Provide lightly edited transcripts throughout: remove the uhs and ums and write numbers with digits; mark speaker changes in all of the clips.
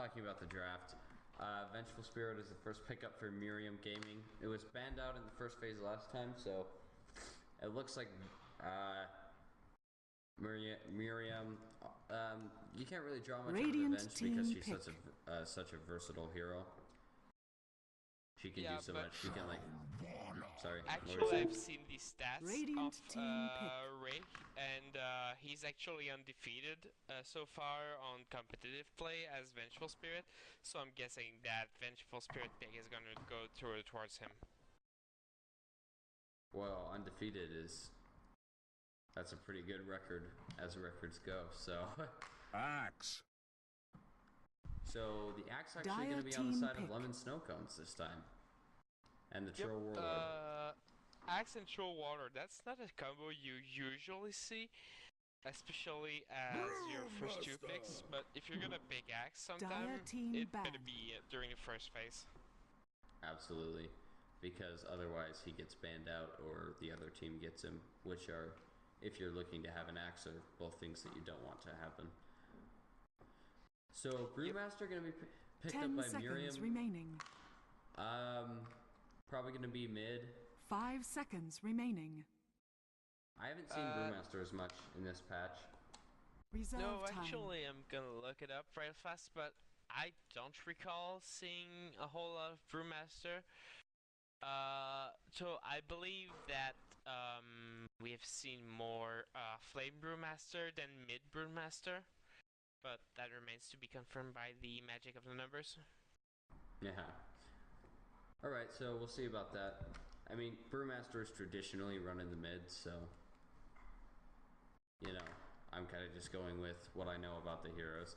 Speaker 1: talking about the draft. Vengeful Spirit is the first pickup for Murium Gaming. It was banned out in the first phase last time, so it looks like Murium. You can't really draw much
Speaker 2: Radiant
Speaker 1: of Revenge because she's
Speaker 2: pick.
Speaker 1: such a versatile hero. She can do so much. She can like. Sorry.
Speaker 3: Actually, I've seen the stats
Speaker 2: Radiant
Speaker 3: of Ray, and he's actually undefeated so far on competitive play as Vengeful Spirit. So I'm guessing that Vengeful Spirit pick is gonna go towards him.
Speaker 1: Well, undefeated that's a pretty good record as records go. So.
Speaker 4: Axe.
Speaker 1: So the axe actually going to be on the side of Lemon Snowcones this time, and the Troll Warlord.
Speaker 3: Axe and Troll Water. That's not a combo you usually see, especially as your first two picks. But if you're gonna pick Axe sometime, it better be during the first phase.
Speaker 1: Absolutely, because otherwise he gets banned out, or the other team gets him, which are, if you're looking to have an axe, are both things that you don't want to happen. So Brewmaster going to be picked up by Murium.
Speaker 2: 10 seconds remaining.
Speaker 1: Probably going to be mid.
Speaker 2: 5 seconds remaining.
Speaker 1: I haven't seen Brewmaster as much in this patch.
Speaker 2: Reserve time.
Speaker 3: Actually, I'm gonna look it up right fast, but I don't recall seeing a whole lot of Brewmaster. So I believe that we have seen more Flame Brewmaster than Mid Brewmaster. But that remains to be confirmed by the magic of the numbers.
Speaker 1: Yeah. Alright, so we'll see about that. I mean, Brewmaster is traditionally running the mid, so... You know, I'm kind of just going with what I know about the heroes.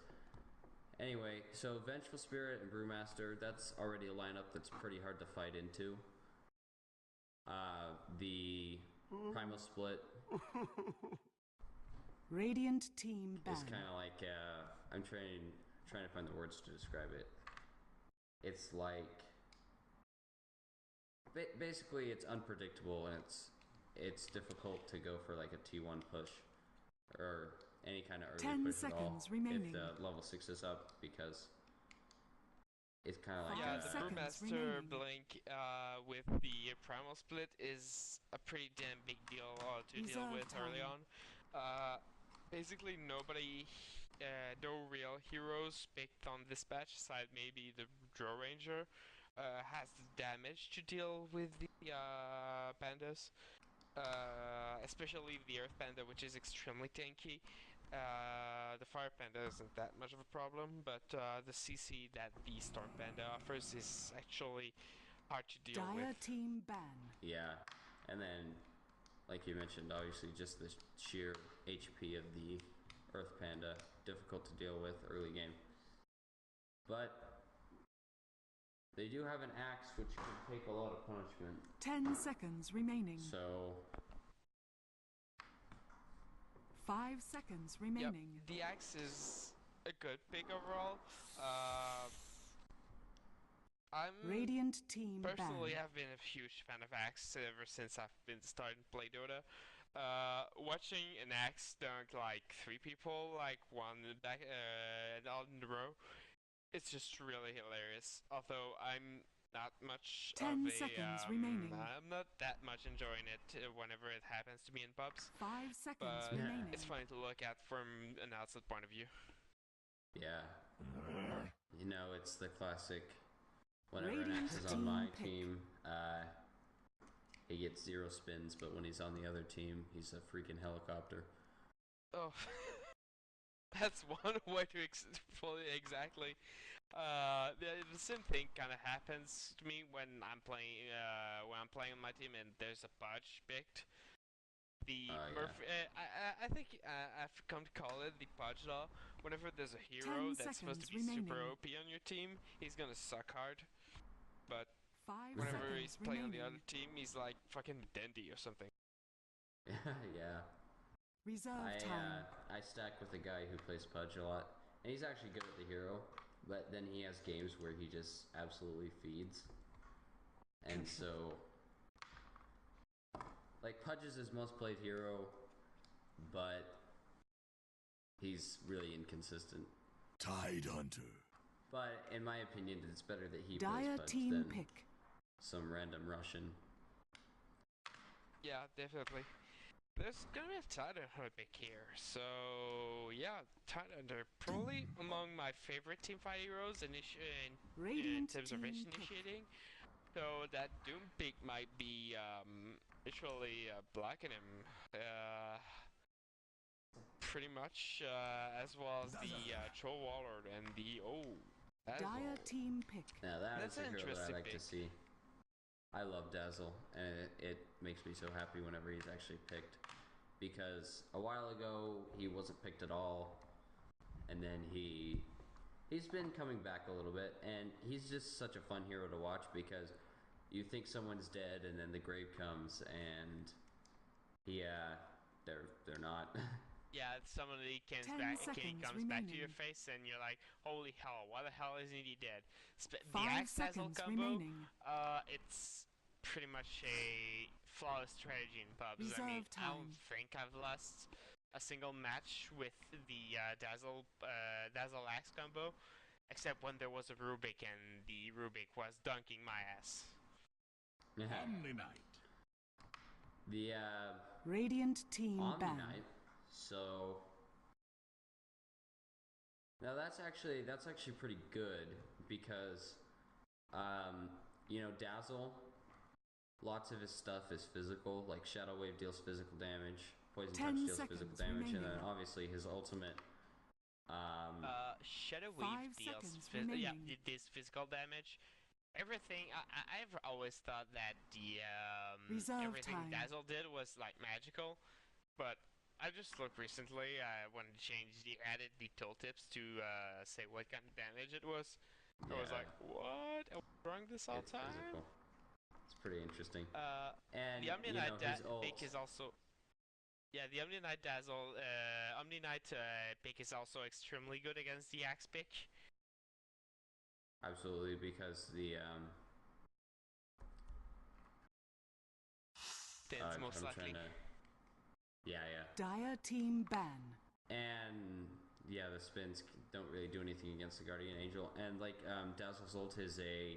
Speaker 1: Anyway, so Vengeful Spirit and Brewmaster, that's already a lineup that's pretty hard to fight into. The Primal Split...
Speaker 2: Radiant team ban.
Speaker 1: It's kind of like I'm trying to find the words to describe it. It's like basically it's unpredictable, and it's difficult to go for like a T1 push or any kind of early
Speaker 2: 10
Speaker 1: push
Speaker 2: seconds
Speaker 1: at all
Speaker 2: remaining.
Speaker 1: if the level 6 is up, because it's kind of like
Speaker 3: the Brewmaster blink with the Primal Split is a pretty damn big deal to deal with early on. Basically, no real heroes picked on this patch, aside maybe the Draw Ranger, has the damage to deal with the pandas, especially the Earth Panda, which is extremely tanky. The Fire Panda isn't that much of a problem, but the CC that the Storm Panda offers is actually hard to deal with.
Speaker 2: Team ban.
Speaker 1: Yeah, and then, like you mentioned, obviously just the sheer HP of the Earth Panda, difficult to deal with early game. But they do have an axe, which can take a lot of punishment.
Speaker 2: 10 seconds remaining.
Speaker 1: So
Speaker 2: 5 seconds remaining.
Speaker 3: Yep, the axe is a good pick overall. I'm
Speaker 2: Radiant team
Speaker 3: personally
Speaker 2: ban.
Speaker 3: have been a huge fan of Axe ever since I've been starting to play Dota. Watching an Axe dunk like 3 people, like one back out in the row, it's just really hilarious. Although I'm not much
Speaker 2: 10 seconds remaining.
Speaker 3: I'm not that much enjoying it whenever it happens to me in pubs.
Speaker 2: 5 seconds
Speaker 3: But
Speaker 2: remaining.
Speaker 3: it's funny to look at from an outside point of view.
Speaker 1: yeah, you know, it's the classic. Whenever an
Speaker 2: Radiant
Speaker 1: axe is on my
Speaker 2: team
Speaker 1: team, he gets 0 spins, but when he's on the other team, he's a freaking helicopter.
Speaker 3: Oh, that's one way to fully exactly. The same thing kind of happens to me when I'm playing on my team and there's a Pudge picked. The Murphy, I think I've come to call it the Pudge law. Whenever there's a hero that's supposed to be super OP on your team, he's gonna suck hard. But whenever he's playing on the other team, he's like fucking Dendy or something.
Speaker 1: Yeah.
Speaker 2: Reserve time.
Speaker 1: I stack with a guy who plays Pudge a lot, and he's actually good at the hero, but then he has games where he just absolutely feeds. And so, like, Pudge is his most played hero, but he's really inconsistent.
Speaker 4: Tide Hunter.
Speaker 1: But in my opinion, it's better that he
Speaker 2: Dire
Speaker 1: plays Fudge
Speaker 2: team
Speaker 1: than
Speaker 2: pick.
Speaker 1: some random Russian.
Speaker 3: Yeah, definitely. There's gonna be a Tidehunter pick here, so yeah, Tidehunter probably among my favorite teamfight heroes in terms of initiating. So that Doom pick might be actually blocking him pretty much, as well as the Troll Warlord and the
Speaker 2: Dire team pick.
Speaker 1: Now that's a
Speaker 3: an
Speaker 1: hero that I
Speaker 3: interesting
Speaker 1: like to
Speaker 3: pick.
Speaker 1: see. I love Dazzle, and it makes me so happy whenever he's actually picked. Because a while ago he wasn't picked at all, and then he's been coming back a little bit, and he's just such a fun hero to watch because you think someone's dead, and then the grave comes, and yeah, they're not.
Speaker 3: Yeah, somebody comes
Speaker 2: 10
Speaker 3: back to your
Speaker 2: remaining.
Speaker 3: face, and you're like, "Holy hell! Why the hell isn't he dead?" The
Speaker 2: 5
Speaker 3: Axe Dazzle
Speaker 2: seconds
Speaker 3: combo,
Speaker 2: remaining.
Speaker 3: it's pretty much a flawless strategy in pubs. I mean,
Speaker 2: Reserve
Speaker 3: I don't
Speaker 2: time.
Speaker 3: think I've lost a single match with the Dazzle Axe combo, except when there was a Rubik and the Rubik was dunking my ass.
Speaker 4: Omni Knight.
Speaker 1: The
Speaker 2: Radiant team
Speaker 1: Omni
Speaker 2: ban.
Speaker 1: Knight. So now that's actually pretty good because you know, Dazzle, lots of his stuff is physical, like Shadow Wave deals physical damage, Poison
Speaker 2: 10
Speaker 1: Touch deals physical
Speaker 2: seconds
Speaker 1: damage, and then
Speaker 2: remaining.
Speaker 1: obviously his ultimate
Speaker 3: Shadow
Speaker 2: 5
Speaker 3: Wave deals
Speaker 2: seconds remaining.
Speaker 3: it deals physical damage. Everything I've always thought that the
Speaker 2: Reserve
Speaker 3: everything
Speaker 2: time.
Speaker 3: Dazzle did was like magical, but I just looked recently when it changed, added the tooltips to say what kind of damage it was. I was like, what? I was drawing this all
Speaker 1: it's
Speaker 3: time.
Speaker 1: physical. It's pretty interesting. And
Speaker 3: The Omni
Speaker 1: you
Speaker 3: Knight
Speaker 1: know his ult.
Speaker 3: pick is also. Yeah, the Omni Knight Omni Knight pick is also extremely good against the Axe pick.
Speaker 1: Absolutely, because the
Speaker 3: Most
Speaker 1: I'm
Speaker 3: likely.
Speaker 1: trying to. Yeah.
Speaker 2: Dire team ban.
Speaker 1: And yeah, the spins don't really do anything against the Guardian Angel. And like Dazzle's ult is a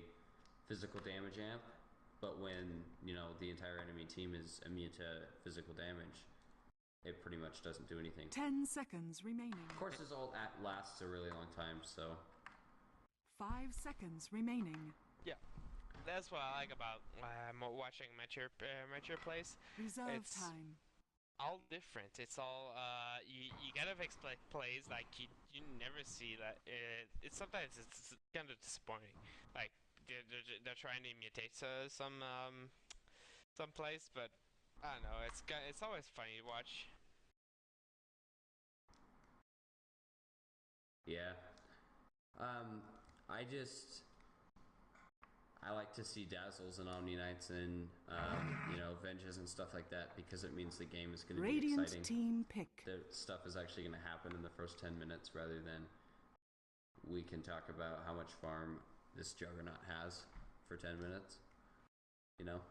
Speaker 1: physical damage amp, but when you know the entire enemy team is immune to physical damage, it pretty much doesn't do anything.
Speaker 2: 10 seconds remaining.
Speaker 1: Of course, his ult lasts a really long time, so
Speaker 2: 5 seconds remaining.
Speaker 3: Yeah, that's what I like about watching mature plays.
Speaker 2: Reserve
Speaker 3: It's
Speaker 2: time.
Speaker 3: all different. It's all you gotta expect plays like you never see that. It's sometimes it's kind of disappointing. Like they're trying to imitate some plays, but I don't know. It's always funny to watch.
Speaker 1: yeah. I like to see Dazzles and Omni Knights and you know, Venges and stuff like that because it means the game is going to be
Speaker 2: Radiant
Speaker 1: exciting.
Speaker 2: team pick.
Speaker 1: The stuff is actually going to happen in the first 10 minutes rather than we can talk about how much farm this Juggernaut has for 10 minutes. You know?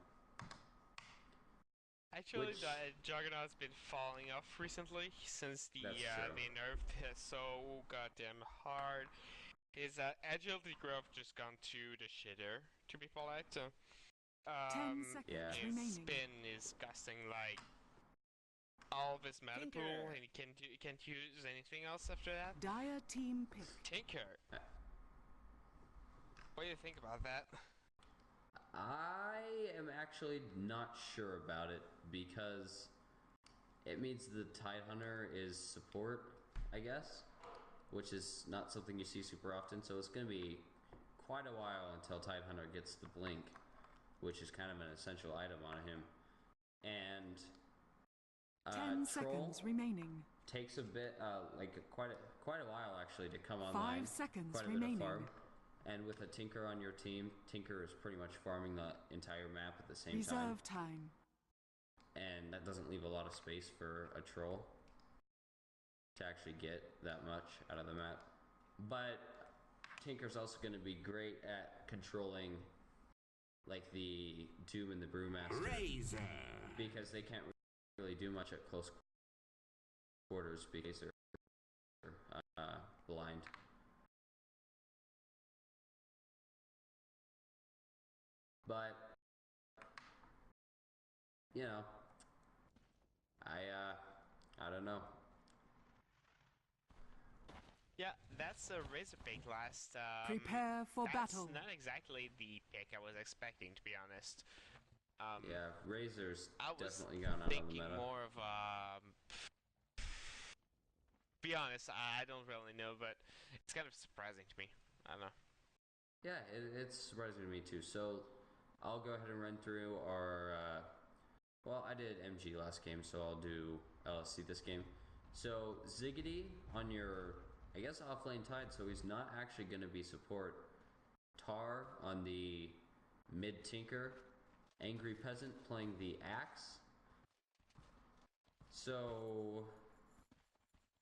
Speaker 3: Actually, the Juggernaut's been falling off recently since they nerfed his so goddamn hard. His agility growth just gone to the shitter, to be polite.
Speaker 2: 10 seconds
Speaker 3: his
Speaker 2: remaining.
Speaker 3: spin is costing like all of his mana pool, and he can't use anything else after that.
Speaker 2: Dire team pick.
Speaker 3: Tinker. What do you think about that?
Speaker 1: I am actually not sure about it because it means the Tidehunter is support, I guess, which is not something you see super often. So it's going to be quite a while until Tidehunter gets the blink, which is kind of an essential item on him. And
Speaker 2: 10 seconds remaining.
Speaker 1: Takes a bit, like quite a while actually to come online.
Speaker 2: 5 seconds
Speaker 1: quite a
Speaker 2: remaining.
Speaker 1: bit of farm. And with a Tinker on your team, Tinker is pretty much farming the entire map at the same time.
Speaker 2: Reserve time.
Speaker 1: And that doesn't leave a lot of space for a troll to actually get that much out of the map. But Tinker's also going to be great at controlling like the Doom and the Brewmaster.
Speaker 4: Razor.
Speaker 1: Because they can't really do much at close quarters because they're blind. But you know, I don't know.
Speaker 3: Yeah, that's a Razor pick last.
Speaker 2: Prepare for battle.
Speaker 3: That's not exactly the pick I was expecting, to be honest.
Speaker 1: Yeah, Razor's
Speaker 3: I was
Speaker 1: definitely gone out on the
Speaker 3: thinking
Speaker 1: meta.
Speaker 3: more of be honest, I don't really know, but it's kind of surprising to me. I don't know.
Speaker 1: Yeah, it's surprising to me too. So I'll go ahead and run through our. Well, I did MG last game, so I'll do LSC this game. So Ziggity on your, I guess, offlane Tide, so he's not actually going to be support. Tar on the mid Tinker. Angry Peasant playing the Axe. So,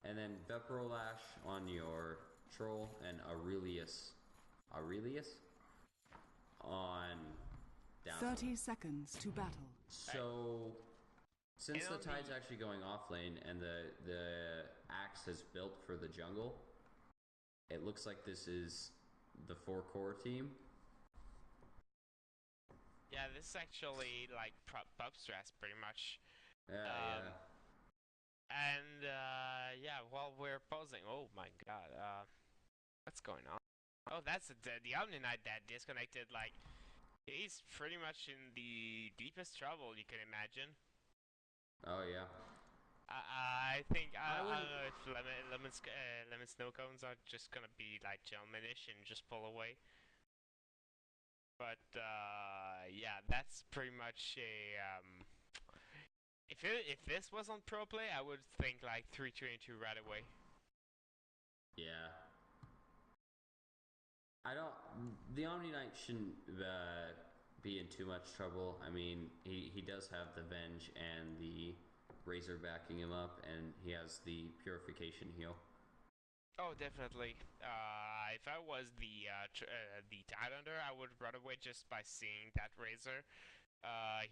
Speaker 1: and then Veprolash on your Troll and Aurelius on down.
Speaker 2: 30 seconds to battle.
Speaker 1: So, since the Tide's actually going off lane and the Axe has built for the jungle, it looks like this is the 4-core team.
Speaker 3: Yeah, this is actually like pub stress pretty much.
Speaker 1: Yeah.
Speaker 3: And yeah, while we're pausing, oh my god, what's going on? Oh, that's the Omni-Knight that disconnected. Like, he's pretty much in the deepest trouble you can imagine.
Speaker 1: Oh yeah.
Speaker 3: I think I don't know if lemon snow cones are just gonna be like gentlemanish and just pull away. But yeah, that's pretty much a if this was on pro play, I would think like 3-2 right away.
Speaker 1: Yeah. The Omni-Knight shouldn't be in too much trouble. I mean, he does have the Venge and the Razor backing him up, and he has the Purification heal.
Speaker 3: Oh, definitely. If I was the Tidelander, I would run away just by seeing that Razor.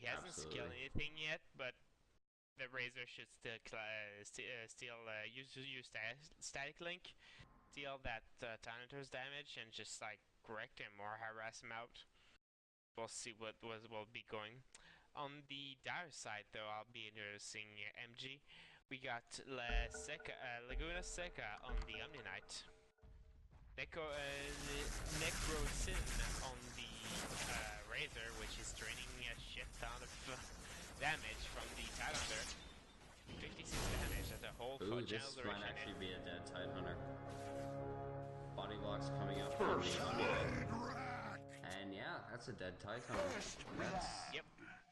Speaker 3: He hasn't skilled anything yet, but the Razor should still use Static Link, steal that Tidelander's damage, and just like wreck him or harass him out. We'll see what will be going. On the dire side, though, I'll be introducing MG. We got Laguna Seca on the Omni-Knight. Necrosin on the Razor, which is draining a shit ton of damage from the Tidelander. 56 damage at the whole channel duration.
Speaker 1: This might actually be a dead Tidehunter. Body blocks coming up from the Omni-Knight. And yeah, that's a dead Tidehunter.
Speaker 3: Yep.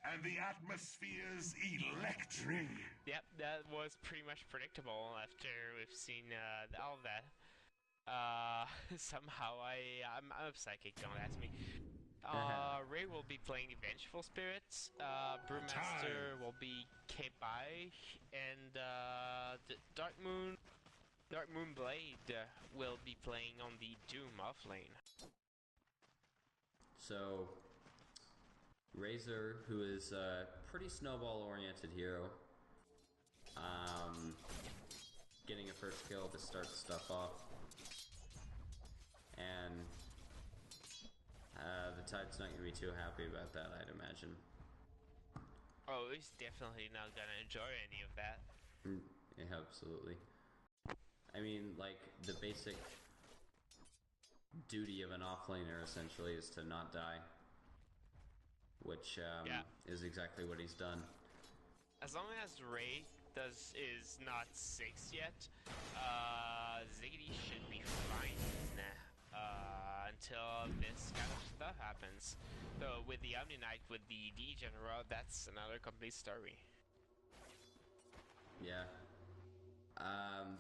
Speaker 4: And the atmosphere's electric.
Speaker 3: Yep, that was pretty much predictable after we've seen all of that. Somehow I'm psychic, don't ask me. Ray will be playing the Vengeful Spirits, Brewmaster will be Kebai, and the Dark Moon Blade will be playing on the Doom offlane.
Speaker 1: So Razor, who is a pretty snowball-oriented hero, getting a first kill to start stuff off, and the Tide's not going to be too happy about that, I'd imagine.
Speaker 3: Oh, he's definitely not going to enjoy any of that.
Speaker 1: Yeah, absolutely. I mean, like, the basic duty of an offlaner, essentially, is to not die. Which is exactly what he's done.
Speaker 3: As long as Ray is not 6 yet, Ziggity should be fine until this kind of stuff happens. Though with the Omni-Knight, with the Degenera, that's another complete story.
Speaker 1: Yeah.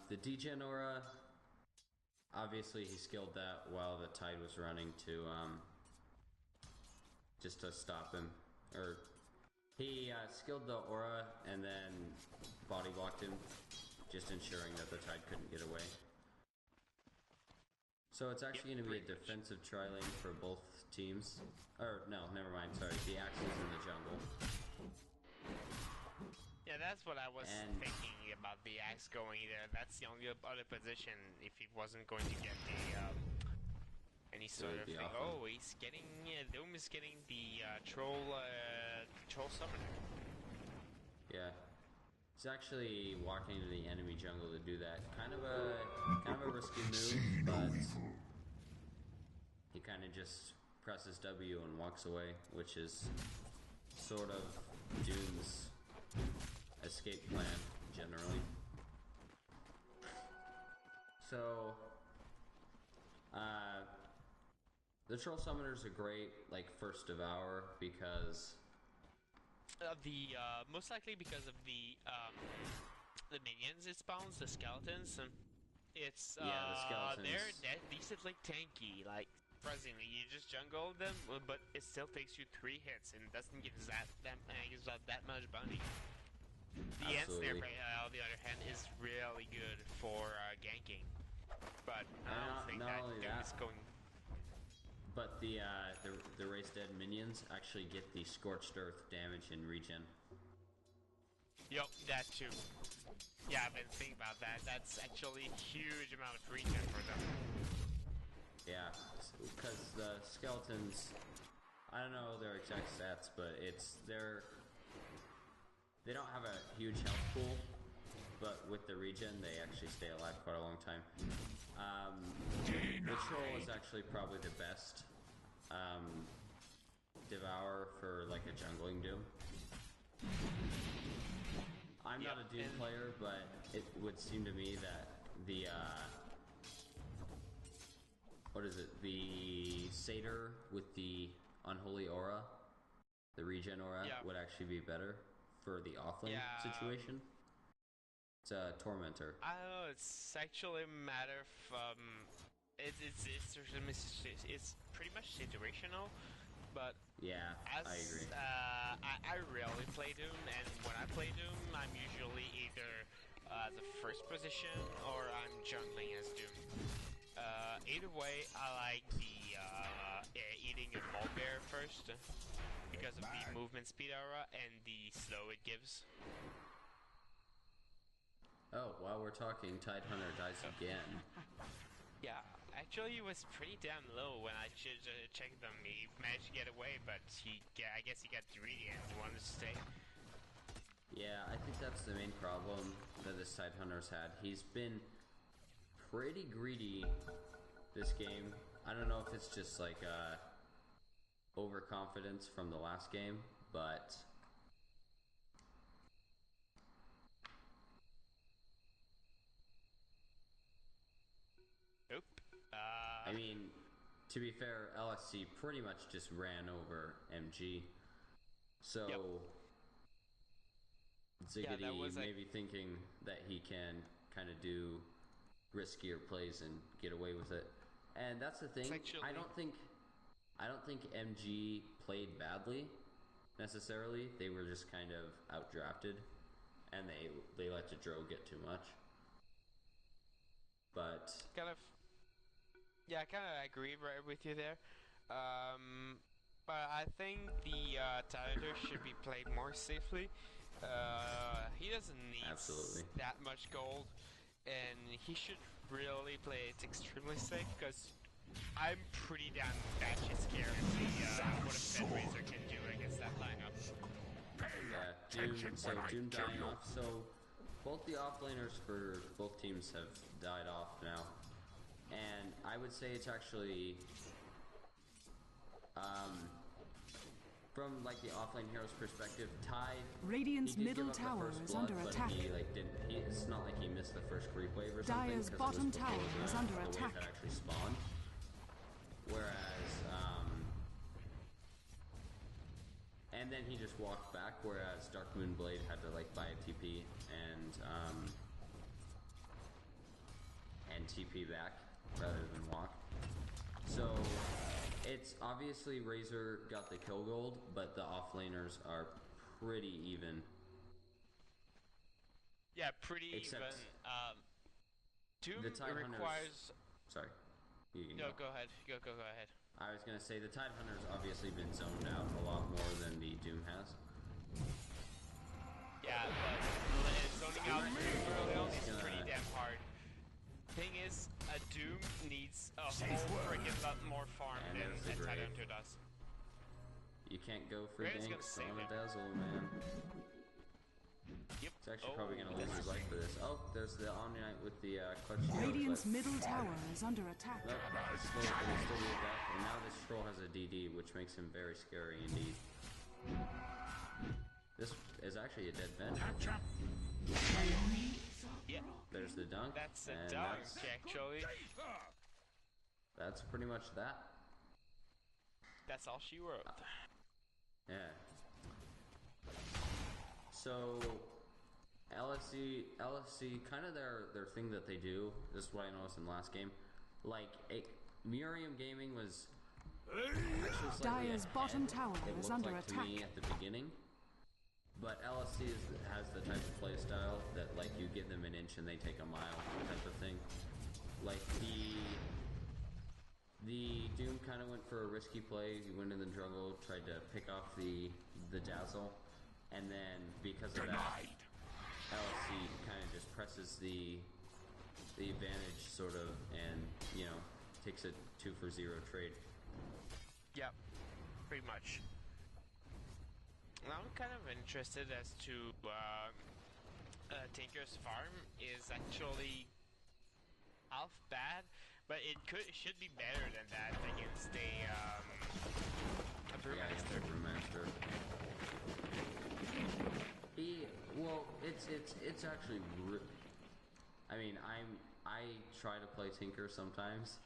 Speaker 1: The Degenera, obviously he skilled that while the Tide was running to just to stop him, or he skilled the aura and then body blocked him, just ensuring that the Tide couldn't get away. So it's actually going to be a defensive tri-lane for both teams. Or no, never mind, sorry, the Axe is in the jungle.
Speaker 3: Yeah, that's what I was thinking about the Axe going there. That's the only other position if he wasn't going to get any any sort of thing. Oh, he's getting Doom is getting the troll summoner.
Speaker 1: Yeah, he's actually walking into the enemy jungle to do that. Kind of a risky move, but he kind of just presses W and walks away, which is sort of Doom's escape plan generally. So, the troll summoners are great, like first devour, because
Speaker 3: most likely because of the minions it spawns, the skeletons. It's
Speaker 1: yeah, the skeletons.
Speaker 3: they're decently tanky. Like surprisingly, you just jungle them, but it still takes you 3 hits and doesn't give that much bounty. The ensnare, on the other hand, is really good for ganking. But I don't think that is going.
Speaker 1: But the race dead minions actually get the scorched earth damage and regen.
Speaker 3: Yup, that too. Yeah, I've been thinking about that. That's actually a huge amount of regen for them. Yeah,
Speaker 1: because the skeletons, I don't know their exact stats, but they don't have a huge health pool. But with the regen, they actually stay alive quite a long time. The troll is actually probably the best devour for like a jungling Doom. I'm not a Doom player, but it would seem to me that the the satyr with the unholy aura, the regen aura, would actually be better for the offlane situation. It's a tormentor.
Speaker 3: I don't know. It's actually a matter of it's pretty much situational, but
Speaker 1: yeah, I agree.
Speaker 3: I rarely play Doom, and when I play Doom, I'm usually either the first position or I'm jungling as Doom. Either way, I like the eating a Mulberry first because of the movement speed aura and the slow it gives.
Speaker 1: Oh, while we're talking, Tidehunter dies again.
Speaker 3: Yeah, actually, he was pretty damn low when I checked them. He managed to get away, but I guess he got greedy and wanted to stay.
Speaker 1: Yeah, I think that's the main problem that this Tidehunter's had. He's been pretty greedy this game. I don't know if it's just like overconfidence from the last game, but
Speaker 3: nope.
Speaker 1: I mean, to be fair, LSC pretty much just ran over MG. So Ziggity may be thinking that he can kind of do riskier plays and get away with it. And that's the thing. I don't think MG played badly necessarily. They were just kind of outdrafted, and they let the Dro get too much. But
Speaker 3: I kind of agree with you there. But I think the Tidehunter should be played more safely. He doesn't need that much gold, and he should really play it extremely safe because I'm pretty damn batshit scared of what a Fed Razor can do against that lineup.
Speaker 1: Yeah, Doom dying off. So both the offlaners for both teams have died off now, and I would say it's actually from like the offlane hero's perspective, Tide.
Speaker 2: Radiant's middle tower is under attack.
Speaker 1: It's not like he missed the first creep wave or something.
Speaker 2: Dire's bottom tower is under attack.
Speaker 1: That actually spawned. Whereas, and then he just walked back. Whereas Dark Moonblade had to like buy a TP and TP back rather than walk. So it's obviously Razor got the kill gold, but the offlaners are pretty even.
Speaker 3: Yeah, pretty even. Doom requires.
Speaker 1: Sorry.
Speaker 3: No, go ahead. Go ahead.
Speaker 1: I was gonna say the Tidehunter's obviously been zoned out a lot more than the Doom has.
Speaker 3: Yeah, but zoning out early on is pretty damn hard. Thing is, a Doom needs a whole freaking lot more farm
Speaker 1: And
Speaker 3: than
Speaker 1: there's the
Speaker 3: a
Speaker 1: grave.
Speaker 3: Titan 2 does.
Speaker 1: You can't go for
Speaker 3: Grave's gonna
Speaker 1: dinks
Speaker 3: save
Speaker 1: on a
Speaker 3: it.
Speaker 1: dazzle, man.
Speaker 3: Yep.
Speaker 1: It's actually probably gonna lose his life for this. Oh, there's the Omni-Knight with the clutch shield.
Speaker 2: Radiant's middle tower is under attack.
Speaker 1: Nope, it'll still be a death. And now this troll has a DD, which makes him very scary indeed. This is actually a dead Vendor.
Speaker 3: Yeah.
Speaker 1: There's the dunk.
Speaker 3: That's a
Speaker 1: and
Speaker 3: dunk, actually.
Speaker 1: That's pretty much that.
Speaker 3: That's all she wrote.
Speaker 1: Yeah. So LSC kind of their thing that they do. This is what I noticed in the last game. Like Murium Gaming was actually slightly
Speaker 2: Dyer's
Speaker 1: ahead,
Speaker 2: bottom tower
Speaker 1: it
Speaker 2: is
Speaker 1: looked
Speaker 2: under
Speaker 1: like
Speaker 2: attack.
Speaker 1: to me at the beginning. But LSC has the type of play style that like you give them an inch and they take a mile type of thing. Like the Doom kind of went for a risky play. He went in the jungle, tried to pick off the dazzle, and then because of that, LSC kind of just presses the advantage sort of, and takes a 2-for-0 trade.
Speaker 3: Yep, pretty much. I'm kind of interested as to Tinker's farm is actually half bad, but it should be better than that against a Brewmaster.
Speaker 1: Yeah, Brewmaster. It's actually. I mean, I try to play Tinker sometimes,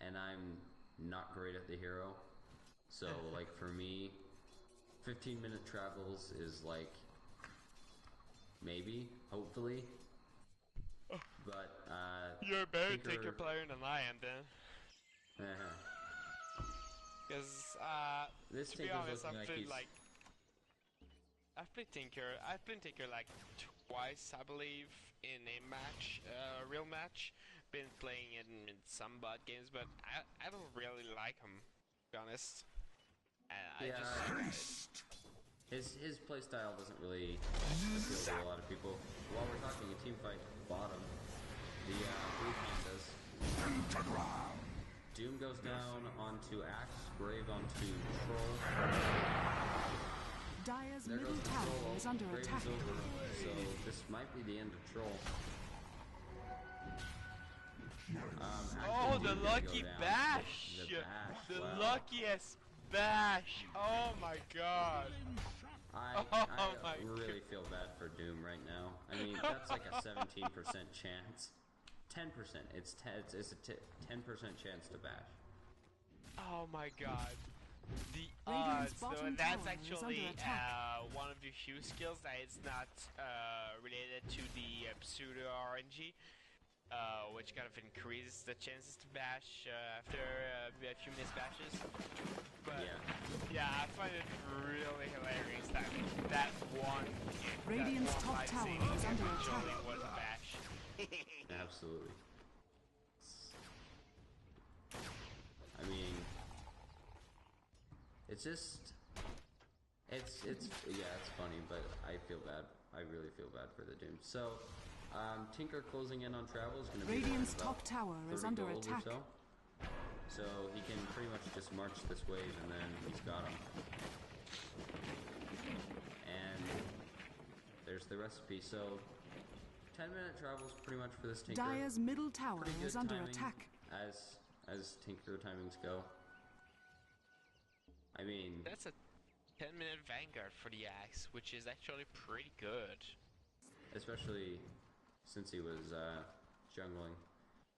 Speaker 1: and I'm not great at the hero. So like for me, 15-minute travels is like maybe, hopefully. But
Speaker 3: you're a better Tinker player than I am, then. Because
Speaker 1: this
Speaker 3: to be
Speaker 1: Tinker's
Speaker 3: honest,
Speaker 1: looking
Speaker 3: I've played Tinker like twice, I believe, in a match, real match. Been playing it in some bot games, but I don't really like him, to be honest.
Speaker 1: His playstyle doesn't really appeal to a lot of people. While we're talking a team fight bottom, the blue pandas. Doom goes down onto Axe, Grave onto Troll.
Speaker 2: Dyer's
Speaker 1: There
Speaker 2: middle
Speaker 1: goes the
Speaker 2: tower
Speaker 1: Troll.
Speaker 2: is under
Speaker 1: Grave
Speaker 2: attack.
Speaker 1: is over, so this might be the end of Troll.
Speaker 3: Oh, the
Speaker 1: Doom
Speaker 3: lucky
Speaker 1: go down.
Speaker 3: bash!
Speaker 1: The
Speaker 3: The
Speaker 1: wow.
Speaker 3: luckiest bash! Oh my god!
Speaker 1: I
Speaker 3: my
Speaker 1: really feel bad for Doom right now. I mean, that's like a 17% chance. 10%. It's a 10% chance to bash.
Speaker 3: Oh my god. The
Speaker 2: Radiant's
Speaker 3: odds, though,
Speaker 2: bottom
Speaker 3: that's
Speaker 2: tower is
Speaker 3: actually
Speaker 2: under attack.
Speaker 3: one of the few skills that is not related to the pseudo RNG, which kind of increases the chances to bash after a few missed bashes. But yeah, I find it really hilarious that one.
Speaker 2: Radiant's
Speaker 3: that one
Speaker 2: top tower
Speaker 3: lightsaber
Speaker 2: is under
Speaker 3: actually
Speaker 2: attack.
Speaker 3: was a bash.
Speaker 1: Absolutely. I mean, it's just, it's funny, but I feel bad. I really feel bad for the Doom. So, Tinker closing in on travel is going to be
Speaker 2: Radiant's
Speaker 1: about
Speaker 2: top tower is
Speaker 1: 30
Speaker 2: under
Speaker 1: gold or
Speaker 2: attack.
Speaker 1: So he can pretty much just march this wave, and then he's got him. And there's the recipe. So 10-minute travel is pretty much for this Tinker.
Speaker 2: Dyer's middle tower
Speaker 1: Pretty good
Speaker 2: is under
Speaker 1: timing
Speaker 2: attack.
Speaker 1: as Tinker timings go. I mean,
Speaker 3: That's a 10-minute Vanguard for the Axe, which is actually pretty good.
Speaker 1: especially since he was jungling,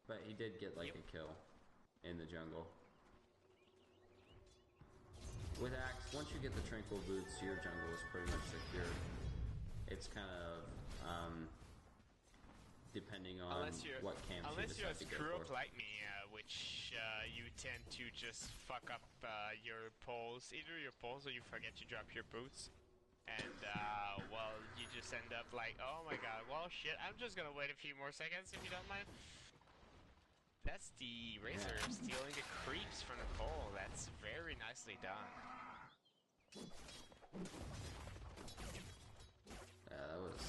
Speaker 1: but he did get like a kill in the jungle. With Axe, once you get the Tranquil Boots, your jungle is pretty much secure. It's kind of depending on what camps
Speaker 3: unless
Speaker 1: you
Speaker 3: you're
Speaker 1: decide
Speaker 3: a
Speaker 1: to go
Speaker 3: screw up
Speaker 1: for.
Speaker 3: like me, which you tend to just fuck up your poles, either your poles or you forget to drop your boots, and well, you just end up like, oh my god, well shit, I'm just gonna wait a few more seconds if you don't mind. That's the Razor stealing the creeps from the pole. That's very nicely done.
Speaker 1: Yeah, that was,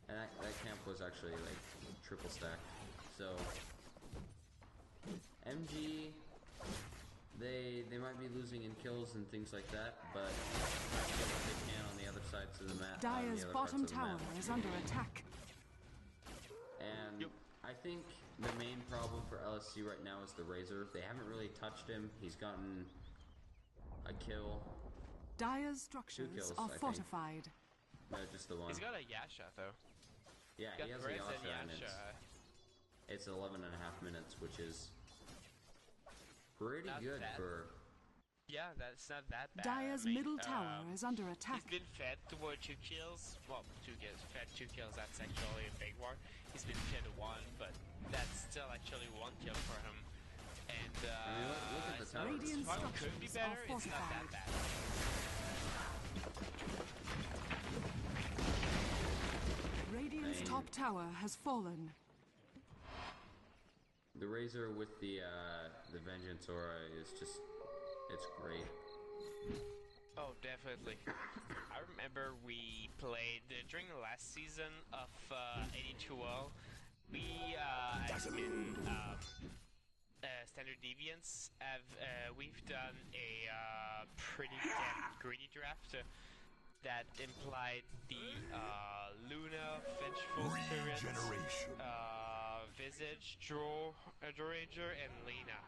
Speaker 1: and that camp was actually like triple stacked. So MG, they might be losing in kills and things like that, but they do what they can on the other sides of the map.
Speaker 2: Dire's bottom tower is under attack.
Speaker 1: And I think the main problem for LSC right now is the Razor. They haven't really touched him. He's gotten a kill.
Speaker 2: Dire's structures
Speaker 1: kills,
Speaker 2: are
Speaker 1: I think.
Speaker 2: fortified.
Speaker 1: No, just the one.
Speaker 3: He's got a Yasha though.
Speaker 1: Yeah, he has a
Speaker 3: Res
Speaker 1: Yasha,
Speaker 3: and
Speaker 1: and it's 11 and a half minutes, which is pretty
Speaker 3: Not
Speaker 1: good
Speaker 3: bad.
Speaker 1: for...
Speaker 3: Yeah, that's not that bad.
Speaker 2: Dire's
Speaker 3: I mean,
Speaker 2: middle tower is under attack.
Speaker 3: He's been fed toward 2 kills. Well, 2 kills. Fed 2 kills, that's actually a big one. He's been fed 1, but that's still actually 1 kill for him. And,
Speaker 1: I mean, look at the tower.
Speaker 2: Radiant
Speaker 3: What could be
Speaker 2: structures are
Speaker 3: better, it's not that
Speaker 2: fortified.
Speaker 3: bad.
Speaker 2: Radiant's
Speaker 1: Dang.
Speaker 2: top tower has fallen.
Speaker 1: The Razor with the Vengeance Aura is just... it's great.
Speaker 3: Oh, definitely. I remember we played during the last season of AD2L. We in Standard Deviants we've done a pretty damn greedy draft that implied the Luna, Vengeful Spirit,
Speaker 4: Regeneration.
Speaker 3: Visage, Ranger, and Lena.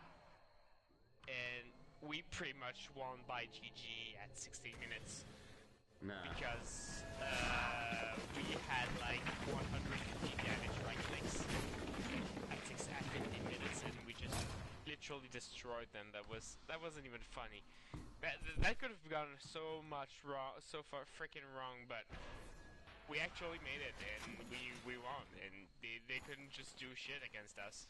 Speaker 3: And we pretty much won by GG at 16 minutes.
Speaker 1: Nah.
Speaker 3: Because we had like 150 damage right clicks at 15 minutes, and we just literally destroyed them. That wasn't even funny. That could have gone so much wrong, so far freaking wrong, but we actually made it, and we won, and they couldn't just do shit against us.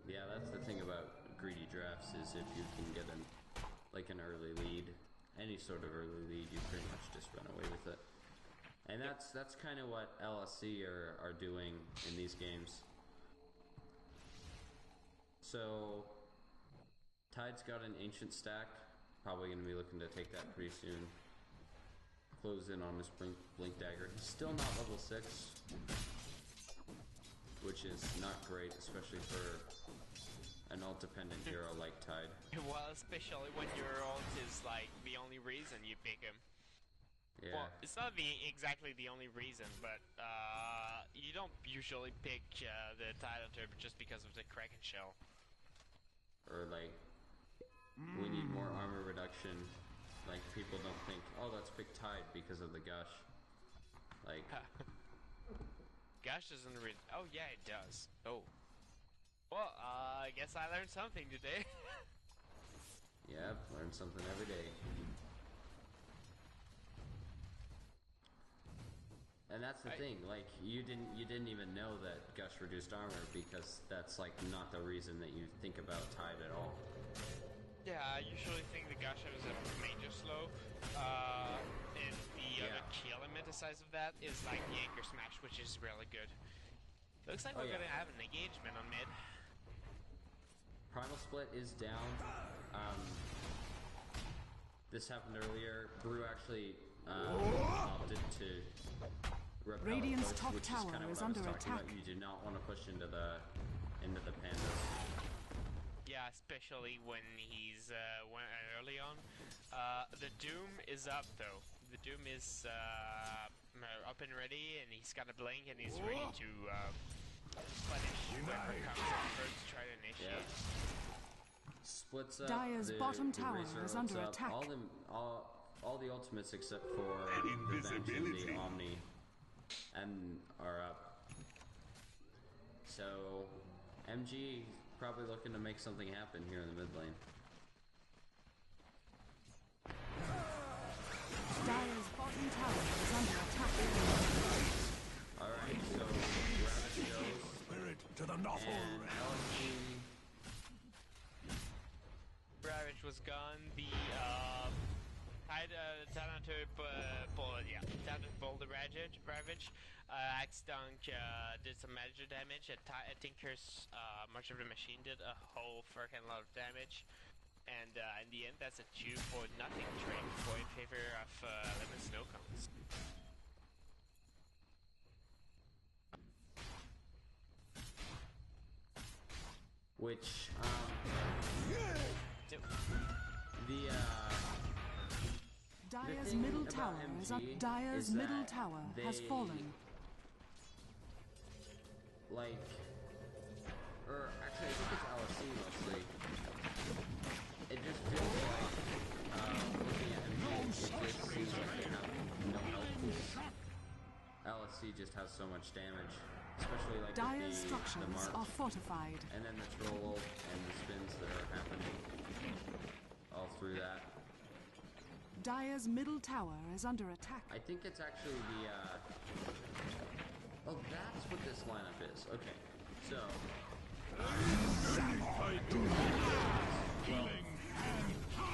Speaker 1: Yeah, that's the thing about greedy drafts, is if you can get an early lead, any sort of early lead, you pretty much just run away with it. And that's kind of what LSC are doing in these games. So Tide's got an ancient stack, probably going to be looking to take that pretty soon. Close in on his blink dagger. He's still not level 6, which is not great, especially for an ult-dependent hero like Tide.
Speaker 3: Well, especially when your ult is like the only reason you pick him.
Speaker 1: Yeah.
Speaker 3: Well, it's not exactly the only reason, but you don't usually pick the Tide Hunter just because of the Kraken shell.
Speaker 1: Or like, we need more armor reduction. Like, people don't think, oh, let's pick Tide because of the Gush. Like...
Speaker 3: Gush doesn't really... Oh, yeah, it does. Oh. Well, I guess I learned something today.
Speaker 1: Yeah, learn something every day. And that's the thing, like, you didn't even know that Gush reduced armor, because that's, like, not the reason that you think about Tide at all.
Speaker 3: Yeah, I usually think the Gush is a major slow, and the other key element aside of that is like the Anchor Smash, which is really good. Looks like we're gonna have an engagement on mid.
Speaker 1: Primal Split is down. This happened earlier. Brew actually opted to repel
Speaker 2: Radiant's
Speaker 1: push,
Speaker 2: top
Speaker 1: which
Speaker 2: tower
Speaker 1: is,
Speaker 2: is
Speaker 1: what
Speaker 2: under
Speaker 1: I was talking
Speaker 2: attack.
Speaker 1: about. You do not want to push into the pandas.
Speaker 3: Yeah, especially when he's early on. The Doom is up though. The Doom is up and ready, and he's got a blink, and he's ready to punish whoever comes in first to try to initiate.
Speaker 1: Splits up.
Speaker 2: Dire's
Speaker 1: the
Speaker 2: bottom tower
Speaker 1: Razor
Speaker 2: is
Speaker 1: ults
Speaker 2: under
Speaker 1: up.
Speaker 2: attack.
Speaker 1: All the ultimates except for the Venge and
Speaker 4: Invisibility.
Speaker 1: the Omni are up. So MG probably looking to make something happen here in the mid lane.
Speaker 2: Dire's bottom tower is under attack.
Speaker 1: Alright, so Ravage goes,
Speaker 4: Spirit to the novel.
Speaker 1: and LSC,
Speaker 3: Ravage was gone. The Talon to pull the Ravage. Axe Dunk did some major damage. Tinker's much of the machine did a whole freaking lot of damage. And in the end, that's a 2 for nothing trade in favor of Lemon Snow Cones.
Speaker 1: which
Speaker 3: Yep.
Speaker 2: Dire's
Speaker 1: thing
Speaker 2: middle
Speaker 1: about
Speaker 2: tower is up.
Speaker 1: MG
Speaker 2: Dire's
Speaker 1: is
Speaker 2: middle
Speaker 1: that
Speaker 2: tower has
Speaker 1: they-
Speaker 2: fallen.
Speaker 1: like, or actually I think it's LSC mostly. It just feels like, looking at MG, it just seems like they have no health pool. LSC just has so much damage, especially like
Speaker 2: Dire's
Speaker 1: with the
Speaker 2: structures
Speaker 1: march,
Speaker 2: are fortified.
Speaker 1: and then the troll ult and the spins that are happening all through that.
Speaker 2: Dire's middle tower is under attack.
Speaker 1: I think it's actually the, oh, that's what this lineup is. Okay, so,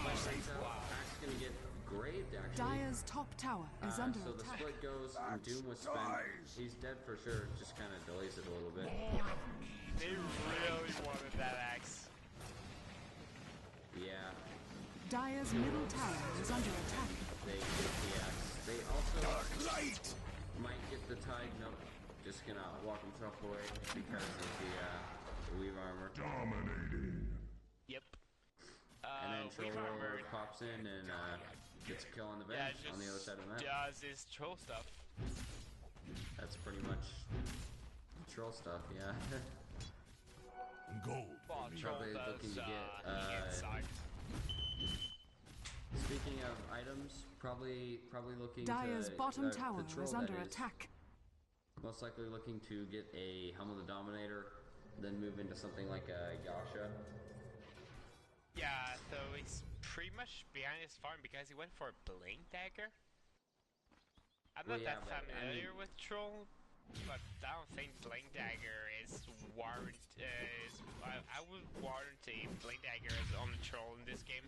Speaker 1: my Axe gonna get graved, actually.
Speaker 2: Dire's top tower is under
Speaker 1: So the
Speaker 2: attack.
Speaker 1: split goes, and Doom was spent. He's dead for sure, just kind of delays it a little bit.
Speaker 3: They really wanted that axe.
Speaker 1: Yeah,
Speaker 2: Dire's middle tower is under attack.
Speaker 1: they get the axe. They also might get the tide. Nope, just gonna walk himself away because of the weave armor.
Speaker 4: Dominating.
Speaker 3: Yep.
Speaker 1: And then Troll
Speaker 3: Weave Armor,
Speaker 1: pops in and gets a kill on the
Speaker 3: yeah,
Speaker 1: bench on the other side of the map.
Speaker 3: does his troll stuff.
Speaker 1: That's pretty much troll stuff, yeah.
Speaker 4: Gold.
Speaker 3: Well, troll
Speaker 1: Probably
Speaker 3: does,
Speaker 1: looking to get,
Speaker 3: he gets sucked.
Speaker 1: Speaking of items, probably looking
Speaker 2: Dire's
Speaker 1: to
Speaker 2: bottom
Speaker 1: the
Speaker 2: tower
Speaker 1: troll
Speaker 2: is under
Speaker 1: that
Speaker 2: attack.
Speaker 1: Most likely looking to get a Helm of the Dominator, then move into something like a Yasha.
Speaker 3: Yeah, so he's pretty much behind his farm because he went for a Blink Dagger. I'm
Speaker 1: Well,
Speaker 3: not
Speaker 1: yeah,
Speaker 3: that
Speaker 1: but, I
Speaker 3: familiar
Speaker 1: mean-
Speaker 3: with Troll, but I don't think Blink Dagger is warrant. I would warrant a Blink Dagger as on the Troll in this game.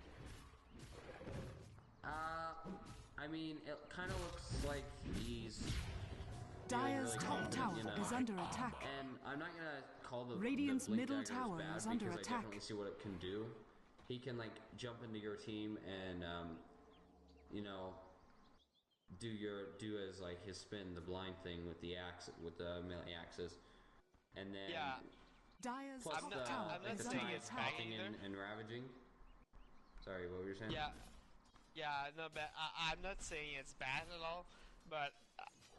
Speaker 1: I mean, it kind of looks like he's
Speaker 2: Dire's
Speaker 1: really
Speaker 2: top
Speaker 1: confident,
Speaker 2: tower
Speaker 1: you know.
Speaker 2: is under attack.
Speaker 1: And I'm not gonna call the
Speaker 2: Radiant's
Speaker 1: Blink
Speaker 2: middle
Speaker 1: Dagger
Speaker 2: tower
Speaker 1: bad
Speaker 2: is under
Speaker 1: because
Speaker 2: attack.
Speaker 1: I definitely see what it can do. He can like jump into your team and you know, do as like his spin, the blind thing with the axe, with the melee axes, and then
Speaker 3: Yeah.
Speaker 2: Dire's
Speaker 1: plus
Speaker 2: top
Speaker 1: the
Speaker 2: tower
Speaker 3: I'm not
Speaker 1: like the
Speaker 2: is
Speaker 3: saying
Speaker 2: under
Speaker 1: tide
Speaker 3: it's
Speaker 2: attack.
Speaker 1: popping in
Speaker 3: either.
Speaker 1: and ravaging. Sorry, what were you saying?
Speaker 3: Yeah, no, but I'm not saying it's bad at all, but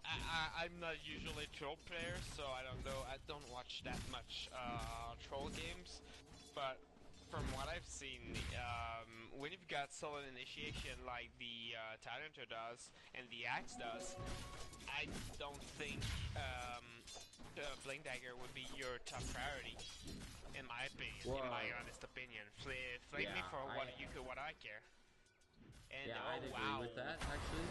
Speaker 3: I'm not usually a Troll player, so I don't know. I don't watch that much Troll games, but from what I've seen, when you've got solid initiation like the Tyrant does and the Axe does, I don't think Blink Dagger would be your top priority, in my opinion, in
Speaker 1: Well,
Speaker 3: my honest opinion. Flame me
Speaker 1: yeah,
Speaker 3: for what I care. And
Speaker 1: Yeah,
Speaker 3: oh
Speaker 1: I'd agree
Speaker 3: wow,
Speaker 1: with that actually.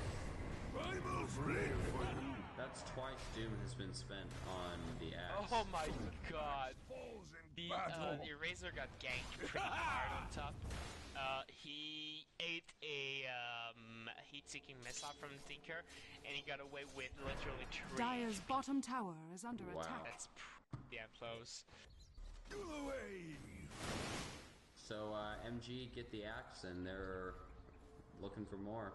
Speaker 4: Rivals ready for you.
Speaker 1: That's twice Doom has been spent on the axe.
Speaker 3: oh my god.
Speaker 4: Falls in
Speaker 3: The
Speaker 4: battle.
Speaker 3: Eraser got ganked pretty hard on top. He ate a heat-seeking missile from Tinker, and he got away with literally 3.
Speaker 2: Dire's bottom tower is under
Speaker 1: Wow.
Speaker 2: attack.
Speaker 3: That's damn close.
Speaker 4: Go away.
Speaker 1: So MG get the axe and they're looking for more,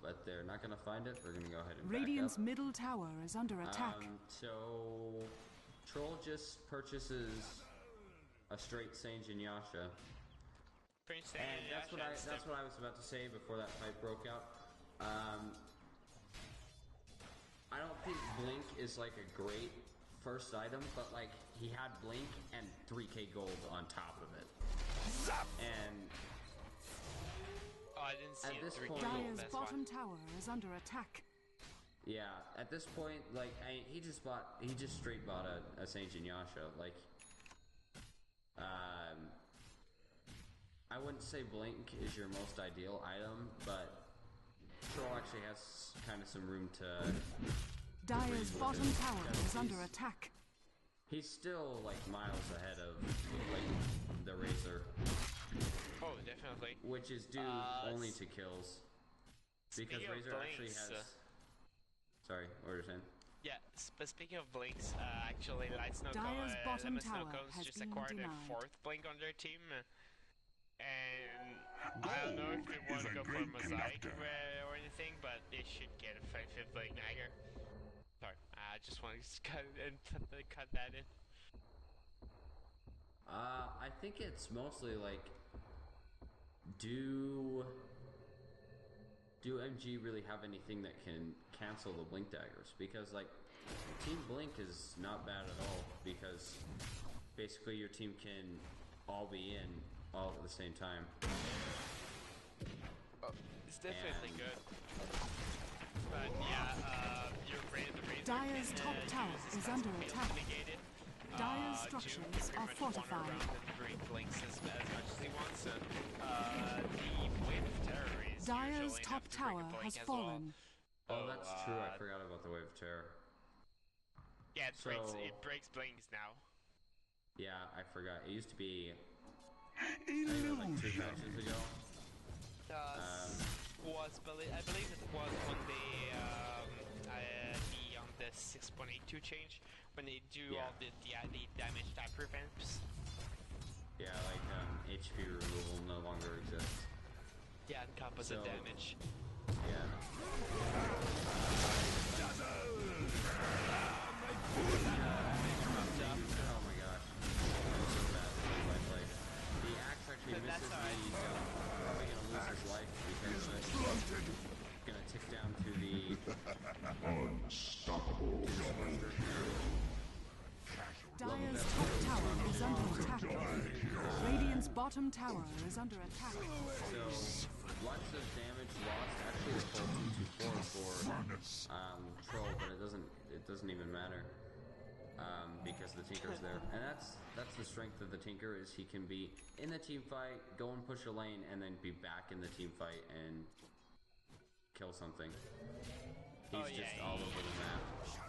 Speaker 1: but they're not gonna find it. We're gonna go ahead and
Speaker 2: Radiant's
Speaker 1: back up.
Speaker 2: middle tower is under attack.
Speaker 1: So Troll just purchases a straight Sange and Yasha,
Speaker 3: Prince
Speaker 1: and that's what I was about to say before that fight broke out. I don't think Blink is like a great first item, but like he had Blink and 3k gold on top of it. And
Speaker 3: Oh, I didn't see
Speaker 1: at
Speaker 3: it.
Speaker 1: this
Speaker 3: 3
Speaker 1: point-
Speaker 3: gold,
Speaker 2: Dire's
Speaker 3: that's
Speaker 2: bottom
Speaker 3: fine.
Speaker 2: tower is under attack.
Speaker 1: yeah, at this point, like he just straight bought a Saint and Yasha. Like, I wouldn't say Blink is your most ideal item, but Troll actually has kind of some room to.
Speaker 2: Dire's
Speaker 1: with
Speaker 2: bottom
Speaker 1: his
Speaker 2: tower is
Speaker 1: abilities.
Speaker 2: under attack.
Speaker 1: He's still like miles ahead of like the Razor,
Speaker 3: Oh, definitely.
Speaker 1: which is due only to kills, because
Speaker 3: Speaking of
Speaker 1: Razor actually
Speaker 3: Blinks,
Speaker 1: has. Sorry, what were you saying?
Speaker 3: Yeah, but speaking of Blinks, actually,
Speaker 2: Dire's bottom tower
Speaker 3: Cones
Speaker 2: has
Speaker 3: just
Speaker 2: been
Speaker 3: acquired
Speaker 2: denied.
Speaker 3: a 4th Blink on their team. And I don't know if they
Speaker 4: Gold
Speaker 3: want to
Speaker 4: is a
Speaker 3: go for
Speaker 4: great
Speaker 3: Mosaic
Speaker 4: conductor.
Speaker 3: or anything, but they should get a 5th Blink Dagger. Sorry, I just wanted to cut that in.
Speaker 1: I think it's mostly like, do MG really have anything that can cancel the blink daggers? Because like Team Blink is not bad at all, because basically your team can all be in all at the same time.
Speaker 3: Oh, it's definitely good. But yeah, the Razor
Speaker 2: Dire's top tower is under attack.
Speaker 3: Negated.
Speaker 2: Dire's structures are fortified.
Speaker 3: Blinks as much as he wants. The Wave of Terror is
Speaker 2: Dire's top tower has fallen.
Speaker 1: Well. Oh, that's true. I forgot about the Wave of Terror.
Speaker 3: Yeah, it breaks blinks now.
Speaker 1: Yeah, I forgot. It used to be like 2 patches ago.
Speaker 3: I believe it was when they on the 6.82 change when they do all the damage type prevents.
Speaker 1: Yeah, like HP removal no longer exists.
Speaker 3: Yeah, and composite damage.
Speaker 1: Yeah. Oh my gosh. I'm so bad at like the axe actually misses me. He's probably gonna lose his life because it's gonna tick down to the
Speaker 4: Unstoppable.
Speaker 2: Dire's top tower is under attack. Radiant's bottom tower is under attack.
Speaker 1: So lots of damage lost. Actually, it's full 224 for Troll, but it doesn't even matter. Because the Tinker's there, and that's the strength of the Tinker, is he can be in the team fight, go and push a lane, and then be back in the team fight and kill something. He's just all over the map.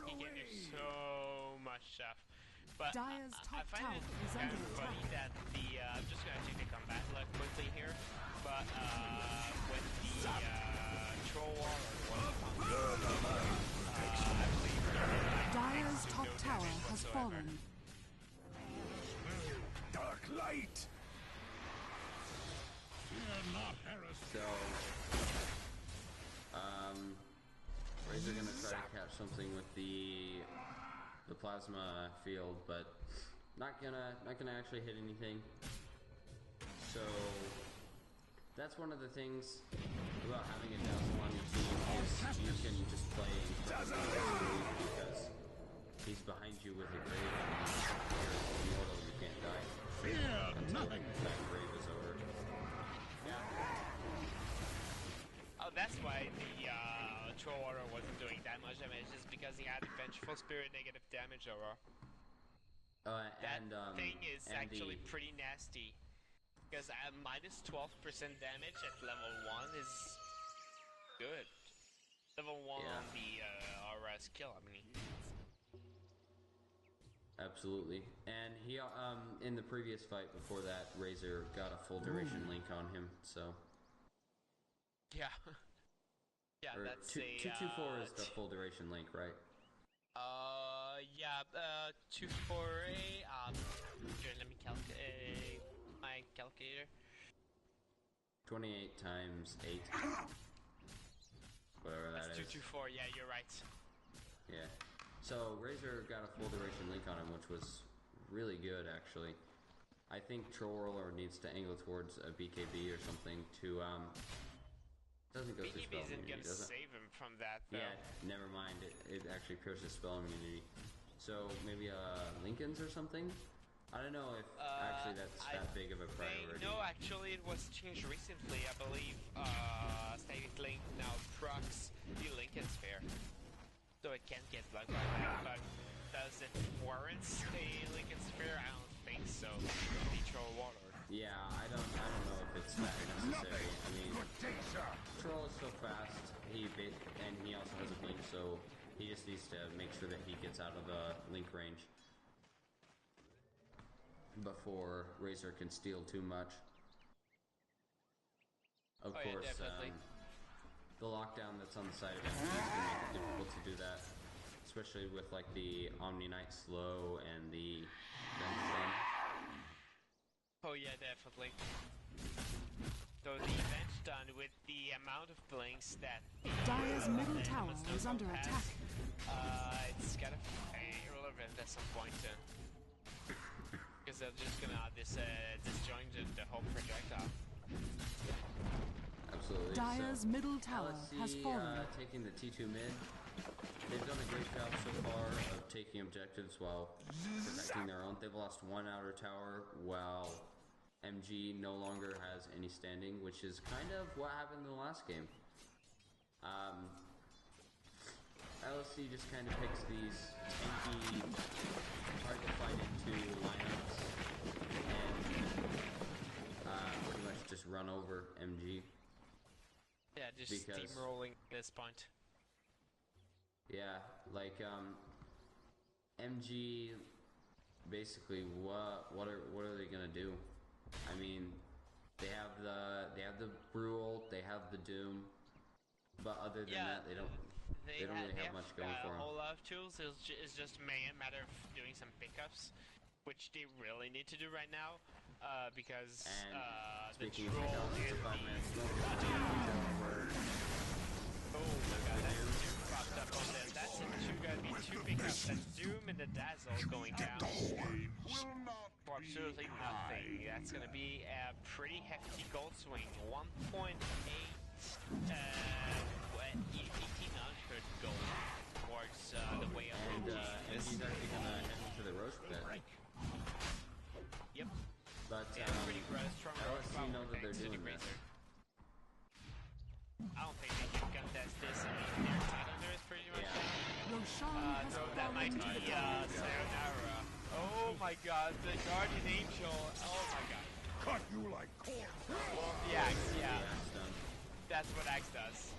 Speaker 3: He can do so much stuff. But
Speaker 2: Dire's top
Speaker 3: I find
Speaker 2: tower
Speaker 3: it
Speaker 2: is
Speaker 3: kind
Speaker 2: under
Speaker 3: of funny that I'm just gonna take the combat look quickly here, but when the troll wall
Speaker 2: Dire's top tower has fallen.
Speaker 4: Dark light.
Speaker 1: So, Razor gonna try to catch something with the plasma field, but not gonna actually hit anything. So that's one of the things about having a Dazzle on your team, is you can just play because he's behind you with a grave, and you're immortal, you can't die. Until that grave is over. Yeah.
Speaker 3: Oh, that's why the Troll Aura wasn't doing that much damage, just because he had the Vengeful Spirit negative damage aura. That thing is actually pretty nasty. Because at minus 12% damage at level 1 is good. Level 1 on the aura skill, I mean.
Speaker 1: Absolutely. And he, in the previous fight before that, Razor got a full duration link on him, so.
Speaker 3: Yeah. Yeah,
Speaker 1: or
Speaker 3: that's
Speaker 1: 224 is the full duration link, right?
Speaker 3: Yeah, 248, here, let me calculate, my calculator.
Speaker 1: 28 times 8. Whatever that is.
Speaker 3: That's 224, yeah, you're right.
Speaker 1: Yeah. So, Razor got a full duration link on him, which was really good, actually. I think Troll Roller needs to angle towards a BKB or something to, doesn't go through spell
Speaker 3: isn't
Speaker 1: immunity,
Speaker 3: gonna
Speaker 1: does it?
Speaker 3: save him from that, though.
Speaker 1: Yeah, never mind. It actually pierces spell immunity. So, maybe, Lincoln's or something? I don't know if actually that's that big of a priority.
Speaker 3: No, actually it was changed recently. I believe Static Link now procs the Lincoln Sphere. So it can't get blocked by that, but does it warrant a Lincoln Sphere? I don't think so. The Troll Water.
Speaker 1: Yeah, I don't know if it's that necessary. I mean, Troll is so fast, and he also has a blink, so he just needs to make sure that he gets out of the link range before Razor can steal too much. Of course,
Speaker 3: definitely.
Speaker 1: The lockdown that's on the side of it is going to make it difficult to do that, especially with like the Omni Knight slow and the Gun Stun.
Speaker 3: Oh yeah, definitely. So the bench stun with the amount of blinks that
Speaker 2: Dire's middle tower is under attack.
Speaker 3: It's kind of irrelevant at some point. Because they're just gonna disjoint the whole projectile.
Speaker 1: Absolutely.
Speaker 2: Dyer's
Speaker 1: So,
Speaker 2: middle tower
Speaker 1: LSC,
Speaker 2: has fallen.
Speaker 1: taking the T2 mid. They've done a great job so far of taking objectives while protecting their own. They've lost one outer tower while MG no longer has any standing, which is kind of what happened in the last game. LSC just kind of picks these tanky, hard to fight into lineups and pretty much just run over MG.
Speaker 3: Yeah, just steamrolling at this point.
Speaker 1: Yeah, like MG basically what are they gonna do? I mean, they have the Brew ult, they have the Doom, but other than that, they don't really have much going for them.
Speaker 3: A whole lot of tools. It's just a matter of doing some pickups, which they really need to do right now, because the troll is oh my god, that's Doom popped up on them. That's gonna be two pickups. That's Doom and the Dazzle going down for absolutely nothing. That's gonna be a pretty hefty gold swing. 1.8 1800 gold towards the way up.
Speaker 1: And he's actually gonna head into the roast pit.
Speaker 3: Yep.
Speaker 1: But
Speaker 3: pretty strong
Speaker 1: LSC know that they're doing this.
Speaker 3: I don't think they can contest this. I mean, their calendar is pretty much down.
Speaker 2: Roshan has
Speaker 3: So that might
Speaker 2: fallen
Speaker 3: be
Speaker 2: to the tower.
Speaker 3: Sayonara. Oh my god, the Guardian Angel. Oh my god.
Speaker 4: Cut you like corn.
Speaker 3: Well, the Axe, yeah.
Speaker 1: Axe done.
Speaker 3: That's what Axe does.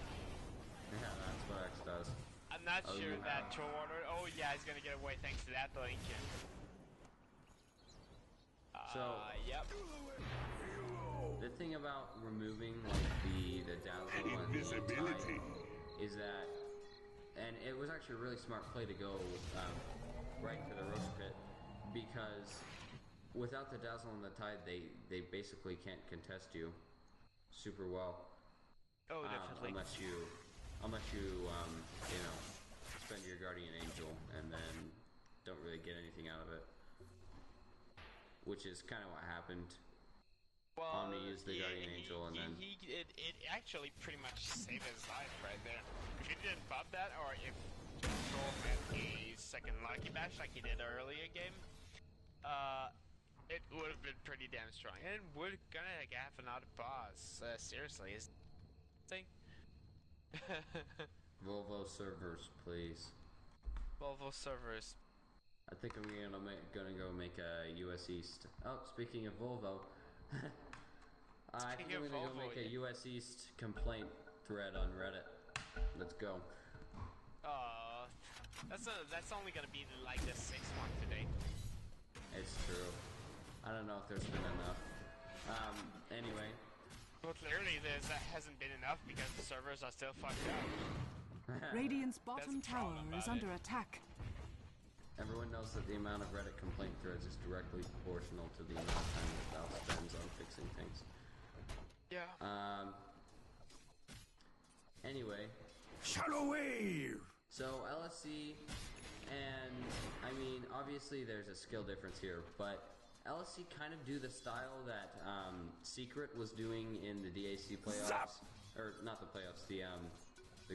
Speaker 1: Yeah, that's what Axe does.
Speaker 3: I'm not sure that Troll Warlord. Oh yeah, he's gonna get away thanks to that link. Yep.
Speaker 1: The thing about removing like the Dazzle and the Tide is that, and it was actually a really smart play to go right for the roast pit, because without the Dazzle and the Tide, they basically can't contest you super well.
Speaker 3: Oh, definitely.
Speaker 1: Unless you you know, spend your Guardian Angel and then don't really get anything out of it, which is kind of what happened.
Speaker 3: Well,
Speaker 1: Omni used the Guardian Angel and then
Speaker 3: it actually pretty much saved his life right there. If he didn't pop that, or if Troll had a second Lucky Bash like he did earlier game, it would have been pretty damn strong. And we're gonna have another boss. Seriously, is thing.
Speaker 1: Volvo servers, please.
Speaker 3: Volvo servers.
Speaker 1: I think I'm gonna go make a US East. Oh, speaking of Volvo, I think I'm gonna go make a US East complaint thread on Reddit. Let's go.
Speaker 3: That's only gonna be like the 6th one today.
Speaker 1: It's true. I don't know if there's been enough. Anyway.
Speaker 3: Well, clearly that hasn't been enough because the servers are still fucked up.
Speaker 2: Radiant's bottom tower is under attack.
Speaker 1: Everyone knows that the amount of Reddit complaint threads is directly proportional to the amount of time that Valve spends on fixing things.
Speaker 3: Yeah.
Speaker 1: Anyway.
Speaker 4: Shadow wave.
Speaker 1: So LSC, and I mean, obviously there's a skill difference here, but LSC kind of do the style that Secret was doing in the DAC playoffs, or not the playoffs, the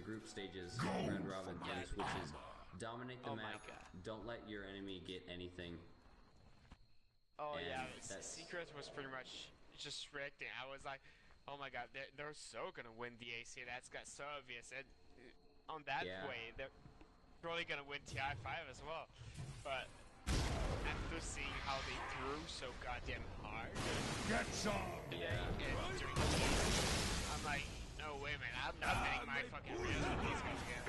Speaker 1: group stages, round robin things, which is dominate the map, don't let your enemy get anything.
Speaker 3: Oh and yeah, Secret was pretty much just reacting. I was like, oh my god, they're so gonna win DAC, that's got so obvious, and on that way, they're probably gonna win TI5 as well, but after seeing how they threw so goddamn hard,
Speaker 4: get some.
Speaker 3: I'm like, no way, man. I'm not betting my fucking real on these guys again.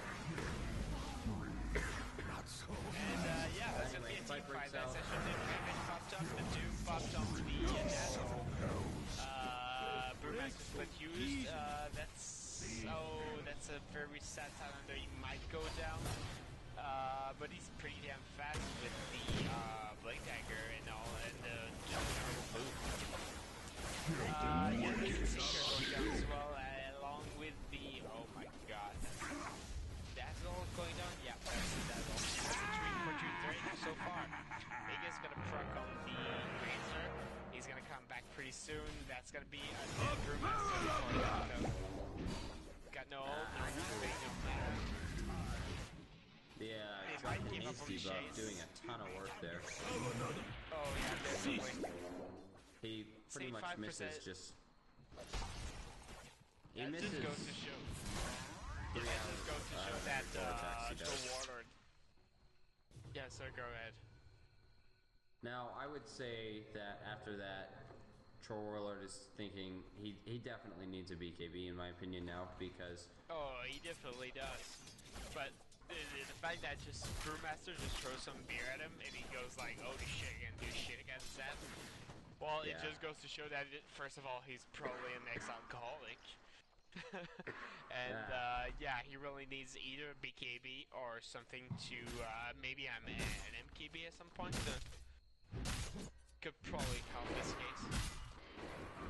Speaker 4: Not so.
Speaker 3: And yeah, that's gonna be a team fight. That session. The Raven popped up, the Doom popped up, the Dazzle. Brewmaster split used. That's a very sad Highlander. He might go down. But he's pretty damn fast with the Blade Dagger and all, and the move. Yeah, there's a Seeker going down as well, along with the, oh my god. Dazzle going down? Yeah, that's the Dazzle. That's a 3 for 3 so far. Vega's gonna proc on the soon that's gonna be a dead Brewmaster before got no ult, no anything, no mana.
Speaker 1: The
Speaker 3: might
Speaker 1: Dragon
Speaker 3: give up
Speaker 1: Haze
Speaker 3: on the
Speaker 1: debuff
Speaker 3: chase.
Speaker 1: doing a ton of work there.
Speaker 3: Oh yeah, definitely.
Speaker 1: He pretty much
Speaker 3: 5%.
Speaker 1: misses just... He
Speaker 3: That
Speaker 1: misses...
Speaker 3: just goes to show. Yeah, that just goes to show that the Warlord. Yeah, sir, go ahead.
Speaker 1: Now, I would say that after that, Troll Warlord is thinking he definitely needs a BKB in my opinion now because...
Speaker 3: Oh, he definitely does. But the fact that just Brewmaster just throws some beer at him and he goes like, oh shit, you're gonna do shit against that. Well, it just goes to show that, first of all, he's probably an ex-alcoholic. And yeah, he really needs either a BKB or something to, maybe an MKB at some point. Could probably help this case.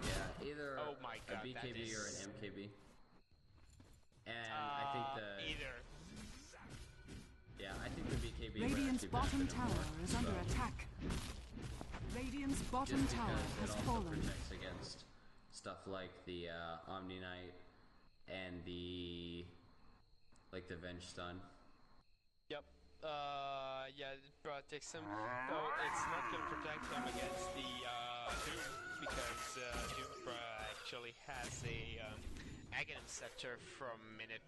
Speaker 1: Yeah, either
Speaker 3: oh my God,
Speaker 1: a BKB or an MKB. And I think
Speaker 3: either.
Speaker 1: Yeah, I think the BKB
Speaker 2: Radiant's
Speaker 1: would actually
Speaker 2: bottom
Speaker 1: benefit him
Speaker 2: tower
Speaker 1: more,
Speaker 2: is under attack. Radiant's bottom
Speaker 1: just
Speaker 2: tower
Speaker 1: because
Speaker 2: has
Speaker 1: it also
Speaker 2: fallen.
Speaker 1: protects against stuff like the Omni Knight and the Venge Stun.
Speaker 3: Yep. Yeah, it protects him. Though it's not gonna protect him against the Doom because Doom actually has a Aghanim Scepter from minute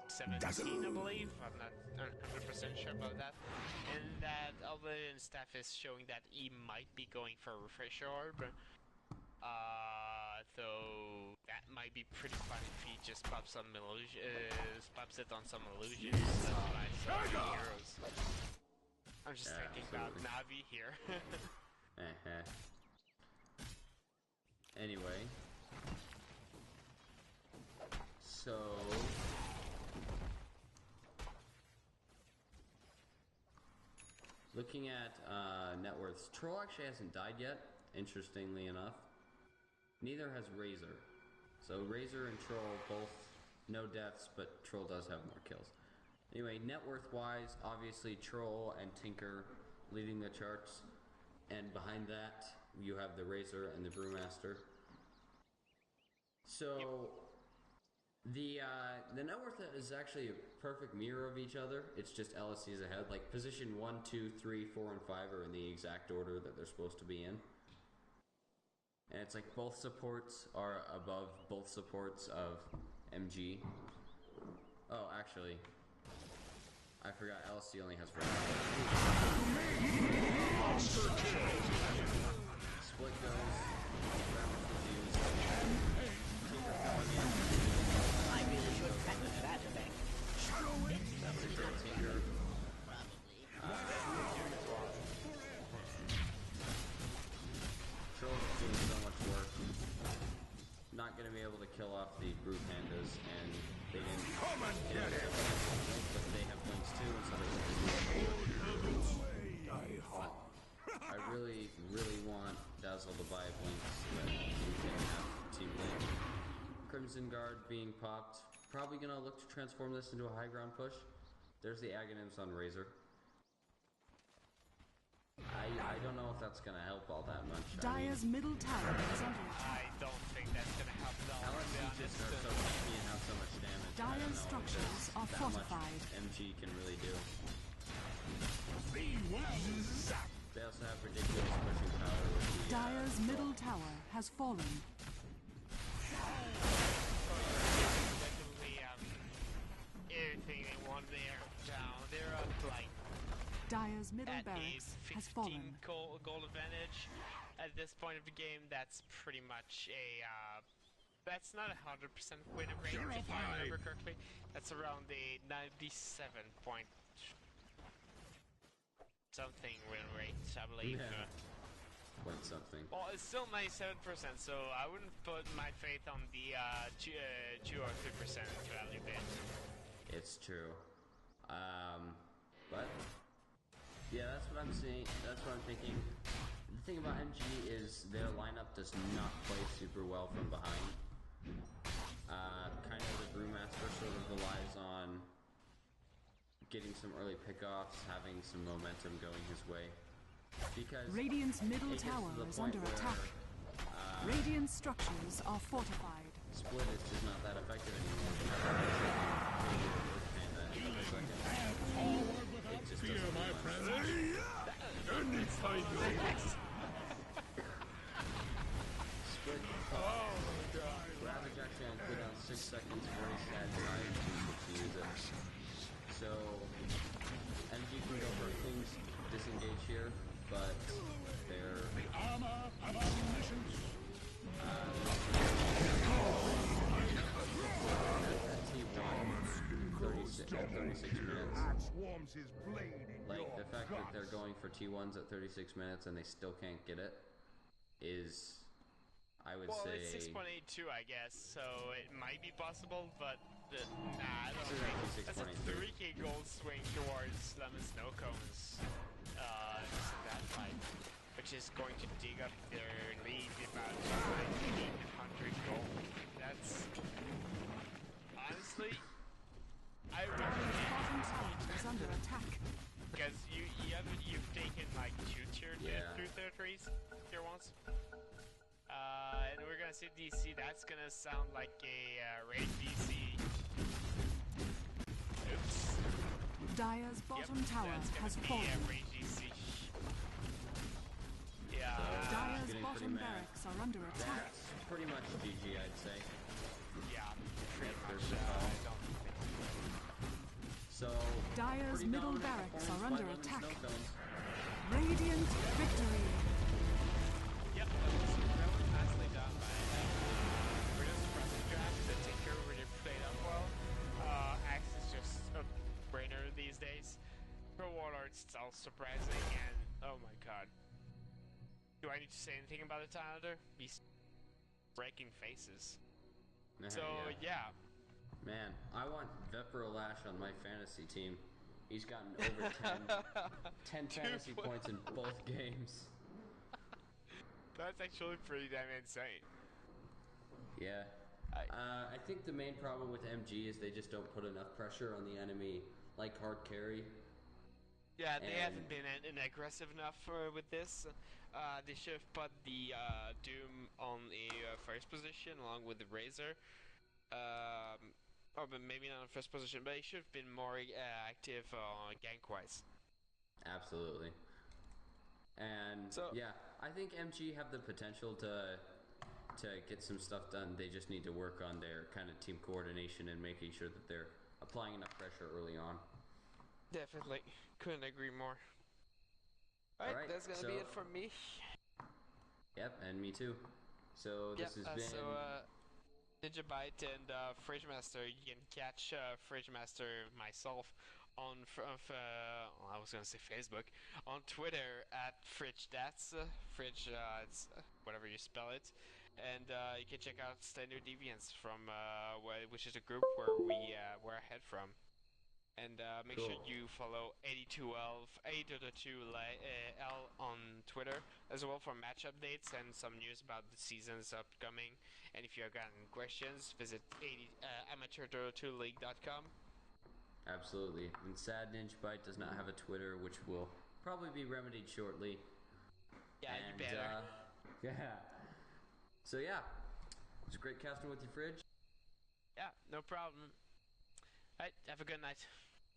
Speaker 3: 17, I believe. I'm not 100% sure about that. And that Alvin staff is showing that he might be going for a Refresher Orb. So that might be pretty fun if he just pops some pops it on some illusions. That's what I saw in Heroes. I'm just thinking about Navi here.
Speaker 1: Anyway, so looking at net worths, Troll actually hasn't died yet. Interestingly enough, neither has Razor. So Razor and Troll both no deaths, but Troll does have more kills. Anyway, net worth wise, obviously Troll and Tinker leading the charts, and behind that you have the Razor and the Brewmaster. So the net worth is actually a perfect mirror of each other. It's just LSCs ahead. Like position 1, 2, 3, 4, and 5 are in the exact order that they're supposed to be in. And it's like both supports are above both supports of MG. Oh, actually, I forgot LSC only has 1. Split goes.
Speaker 5: I really should practice that effect.
Speaker 1: Troll's doing so much work. Not gonna be able to kill off the Brew Pandas, and they didn't get it. But they have Blinks too, and so I really, really want Dazzle to buy Blinks so that we can have Team Blink. Crimson Guard being popped. Probably gonna look to transform this into a high ground push. There's the Aghanims on Razor. I don't know if that's gonna help all that much.
Speaker 2: Dire's middle tower is under attack.
Speaker 3: I don't think that's gonna help at all.
Speaker 1: LSC just are so tanky and have so much damage.
Speaker 2: Dire's structures are
Speaker 1: that
Speaker 2: fortified.
Speaker 1: much MG can really do. They also have ridiculous pushing power with the
Speaker 2: Dire's middle tower has fallen.
Speaker 3: Definitely everything they want there down. They're up like
Speaker 2: Dire's middle
Speaker 3: at a
Speaker 2: barracks
Speaker 3: 15
Speaker 2: has fallen.
Speaker 3: goal advantage. At this point of the game, that's pretty much a that's not 100% win rate if I remember correctly. That's around the 97 point something win rate, I believe.
Speaker 1: Yeah. Point something.
Speaker 3: Well, it's still 97%, so I wouldn't put my faith on the 2 or 3% value bit.
Speaker 1: It's true. But yeah, that's what I'm seeing. That's what I'm thinking. The thing about MG is their lineup does not play super well from behind. Kind of the Brewmaster sort of relies on getting some early pickoffs, having some momentum going his way. Because
Speaker 2: Radiant's middle
Speaker 1: it gets
Speaker 2: tower
Speaker 1: to the
Speaker 2: is
Speaker 1: point
Speaker 2: under
Speaker 1: where,
Speaker 2: attack. Radiant structures are fortified.
Speaker 1: Split is just not that effective anymore. It just
Speaker 4: Fear,
Speaker 1: doesn't
Speaker 4: my
Speaker 1: do much.
Speaker 4: friend.
Speaker 1: Split.
Speaker 4: Oh my god.
Speaker 1: Ravage actually on cooldown 6 seconds. Very sad time to use it. So, MG can go for a clean disengage here, but they're
Speaker 4: Armor of omniscience.
Speaker 1: T1 36 minutes.
Speaker 4: Swarms his blade in
Speaker 1: Like,
Speaker 4: your
Speaker 1: the fact that
Speaker 4: guts.
Speaker 1: they're going for T1s at 36 minutes and they still can't get it is, I would
Speaker 3: Well,
Speaker 1: say...
Speaker 3: it's 6.82, I guess, so it might be possible, but nah, I don't think. That's a 3k gold swing towards Lemon Snow Cones in that fight, which is going to dig up their lead about 1,900 gold. That's honestly, I
Speaker 2: Dire's
Speaker 3: recommend,
Speaker 2: bottom tower is under attack.
Speaker 3: because you've taken like 2 tier
Speaker 1: Yeah.
Speaker 3: 2 tier 3s, tier 1s. And we're gonna see DC. That's gonna sound like a raid DC. Oops.
Speaker 2: Dire's bottom
Speaker 3: Yep,
Speaker 2: tower
Speaker 3: that's gonna
Speaker 2: has
Speaker 3: be
Speaker 2: fallen.
Speaker 3: a raid DC. Yeah.
Speaker 2: Dire's
Speaker 1: getting
Speaker 2: bottom
Speaker 1: pretty mad.
Speaker 2: barracks are under attack.
Speaker 1: That's pretty much GG, I'd say.
Speaker 3: Yeah. Pretty
Speaker 1: There's
Speaker 3: much.
Speaker 1: the call.
Speaker 3: I don't
Speaker 1: So,
Speaker 2: Dire's
Speaker 1: pretty
Speaker 2: middle
Speaker 1: dominant
Speaker 2: barracks
Speaker 1: performance
Speaker 2: are
Speaker 1: by
Speaker 2: under
Speaker 1: Lemon
Speaker 2: attack.
Speaker 1: Snow Cones.
Speaker 2: Radiant victory.
Speaker 3: Yep, that was nicely done by we're just pressing draft. The Tinker really played up well. Axe is just a brainer these days. Pro Warlord's still surprising, and oh my god. Do I need to say anything about the Tyler? He's breaking faces. So yeah.
Speaker 1: Man, I want Veprolash on my fantasy team. He's gotten over 10 fantasy points in both games.
Speaker 3: That's actually pretty damn insane.
Speaker 1: Yeah. I think the main problem with MG is they just don't put enough pressure on the enemy, like hard carry.
Speaker 3: Yeah, they
Speaker 1: And-
Speaker 3: haven't been aggressive enough with this. They should have put the Doom on a first position along with the Razor. Or maybe not in first position, but he should have been more active gank-wise.
Speaker 1: Absolutely. And
Speaker 3: So-
Speaker 1: yeah, I think MG have the potential to get some stuff done. They just need to work on their kind of team coordination and making sure that they're applying enough pressure early on.
Speaker 3: Definitely. Couldn't agree more. Alright, that's gonna be
Speaker 1: so-
Speaker 3: it from me.
Speaker 1: Yep, and me too. So this has been...
Speaker 3: So NinjaByte and FridgeMaster, you can catch FridgeMaster myself on I was gonna say Facebook, on Twitter at FridgeDats, Fridge, it's whatever you spell it, and you can check out Standard Deviants from which is a group where I head from. And make sure
Speaker 1: Cool.
Speaker 3: you follow AD2L, AD2L on Twitter as well for match updates and some news about the seasons upcoming. And if you have gotten questions, visit amateur2league.com.
Speaker 1: Absolutely. And sad NinjaByte does not have a Twitter, which will probably be remedied shortly.
Speaker 3: Yeah,
Speaker 1: And,
Speaker 3: you better.
Speaker 1: yeah. So yeah, it was great casting with you, Fridge.
Speaker 3: Yeah, no problem. Alright, have a good night.